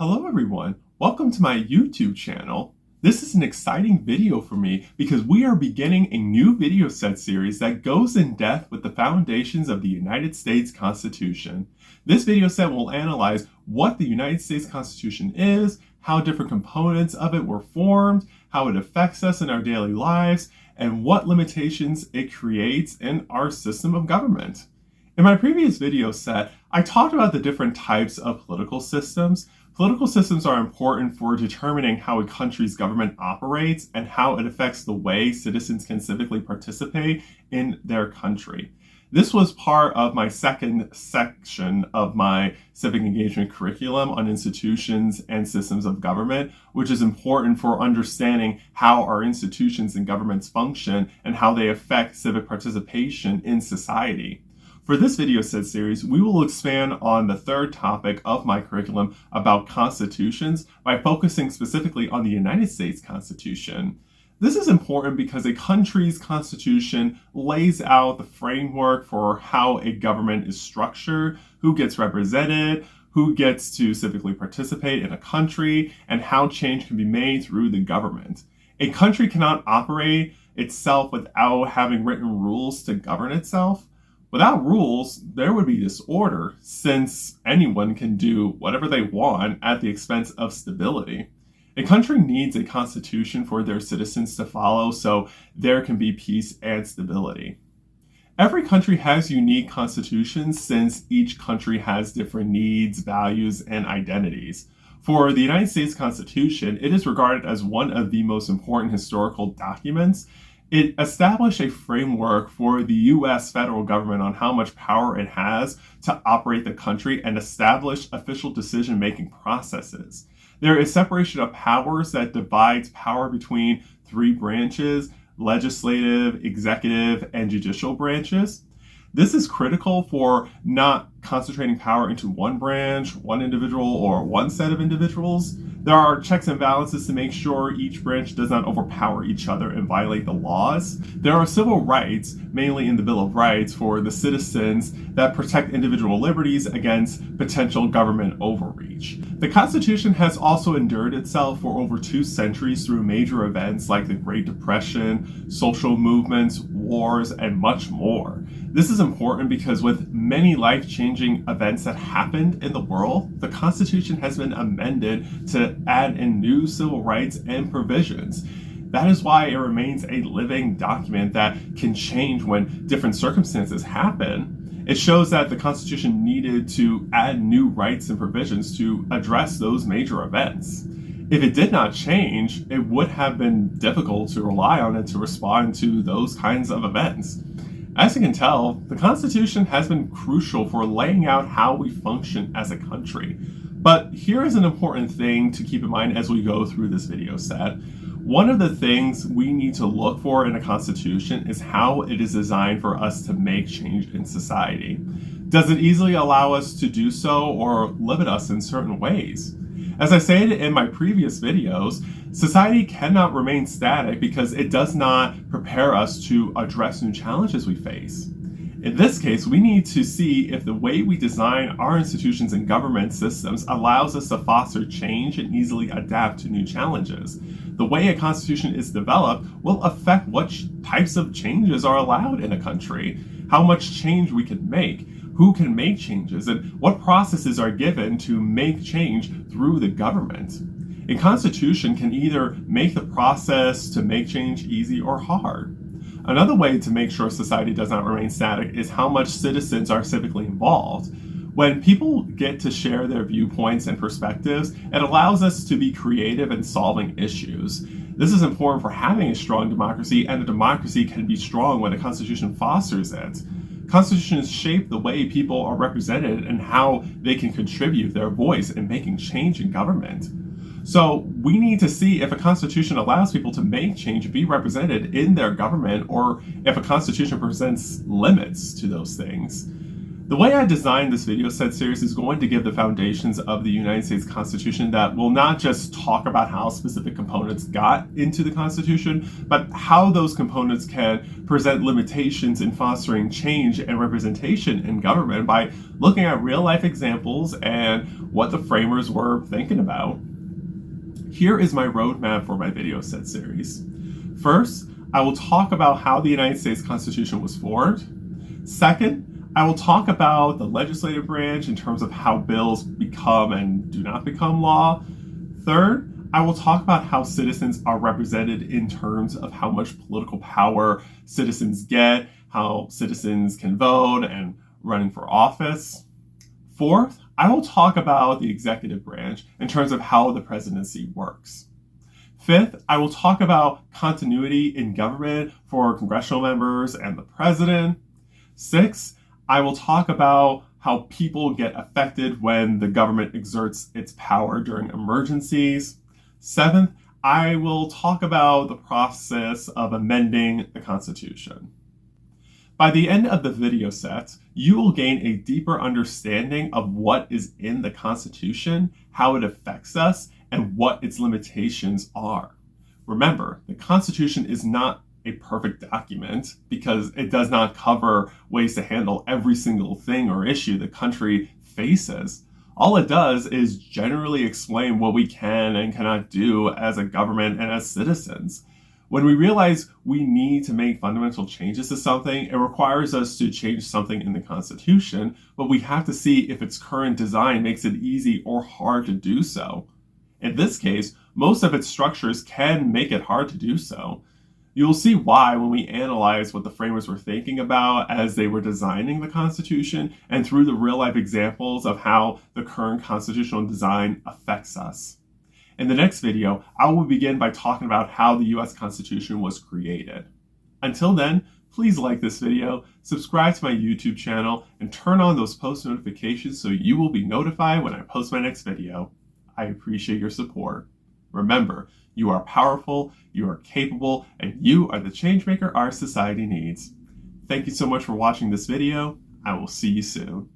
Hello everyone, welcome to my YouTube channel. This is an exciting video for me because we are beginning a new video set series that goes in depth with the foundations of the United States Constitution. This video set will analyze what the United States Constitution is, how different components of it were formed, how it affects us in our daily lives, and what limitations it creates in our system of government. In my previous video set, I talked about the different types of political systems. Political systems are important for determining how a country's government operates and how it affects the way citizens can civically participate in their country. This was part of my second section of my civic engagement curriculum on institutions and systems of government, which is important for understanding how our institutions and governments function and how they affect civic participation in society. For this video set series, we will expand on the third topic of my curriculum about constitutions by focusing specifically on the United States Constitution. This is important because a country's constitution lays out the framework for how a government is structured, who gets represented, who gets to civically participate in a country, and how change can be made through the government. A country cannot operate itself without having written rules to govern itself. Without rules, there would be disorder, since anyone can do whatever they want at the expense of stability. A country needs a constitution for their citizens to follow so there can be peace and stability. Every country has unique constitutions since each country has different needs, values, and identities. For the United States Constitution, it is regarded as one of the most important historical documents. It established a framework for the U.S. federal government on how much power it has to operate the country and establish official decision-making processes. There is separation of powers that divides power between three branches: legislative, executive, and judicial branches. This is critical for not concentrating power into one branch, one individual, or one set of individuals. There are checks and balances to make sure each branch does not overpower each other and violate the laws. There are civil rights, mainly in the Bill of Rights, for the citizens that protect individual liberties against potential government overreach. The Constitution has also endured itself for over 2 centuries through major events like the Great Depression, social movements, wars, and much more. This is important because with many life-changing events that happened in the world, the Constitution has been amended to add in new civil rights and provisions. That is why it remains a living document that can change when different circumstances happen. It shows that the Constitution needed to add new rights and provisions to address those major events. If it did not change, it would have been difficult to rely on it to respond to those kinds of events. As you can tell, the Constitution has been crucial for laying out how we function as a country. But here is an important thing to keep in mind as we go through this video set. One of the things we need to look for in a constitution is how it is designed for us to make change in society. Does it easily allow us to do so or limit us in certain ways? As I stated in my previous videos, society cannot remain static because it does not prepare us to address new challenges we face. In this case, we need to see if the way we design our institutions and government systems allows us to foster change and easily adapt to new challenges. The way a constitution is developed will affect what types of changes are allowed in a country, how much change we can make, who can make changes, and what processes are given to make change through the government. A constitution can either make the process to make change easy or hard. Another way to make sure society does not remain static is how much citizens are civically involved. When people get to share their viewpoints and perspectives, it allows us to be creative in solving issues. This is important for having a strong democracy, and a democracy can be strong when a constitution fosters it. Constitutions shape the way people are represented and how they can contribute their voice in making change in government. So we need to see if a constitution allows people to make change and be represented in their government, or if a constitution presents limits to those things. The way I designed this video set series is going to give the foundations of the United States Constitution that will not just talk about how specific components got into the Constitution, but how those components can present limitations in fostering change and representation in government by looking at real-life examples and what the framers were thinking about. Here is my roadmap for my video set series. First, I will talk about how the United States Constitution was formed. Second, I will talk about the legislative branch in terms of how bills become and do not become law. Third, I will talk about how citizens are represented in terms of how much political power citizens get, how citizens can vote and running for office. Fourth, I will talk about the executive branch in terms of how the presidency works. Fifth, I will talk about continuity in government for congressional members and the president. Sixth, I will talk about how people get affected when the government exerts its power during emergencies. Seventh, I will talk about the process of amending the Constitution. By the end of the video set, you will gain a deeper understanding of what is in the Constitution, how it affects us, and what its limitations are. Remember, the Constitution is not a perfect document because it does not cover ways to handle every single thing or issue the country faces. All it does is generally explain what we can and cannot do as a government and as citizens. When we realize we need to make fundamental changes to something, it requires us to change something in the Constitution, but we have to see if its current design makes it easy or hard to do so. In this case, most of its structures can make it hard to do so. You will see why when we analyze what the framers were thinking about as they were designing the Constitution and through the real-life examples of how the current constitutional design affects us. In the next video, I will begin by talking about how the US Constitution was created. Until then, please like this video, subscribe to my YouTube channel, and turn on those post notifications so you will be notified when I post my next video. I appreciate your support. Remember, you are powerful, you are capable, and you are the changemaker our society needs. Thank you so much for watching this video. I will see you soon.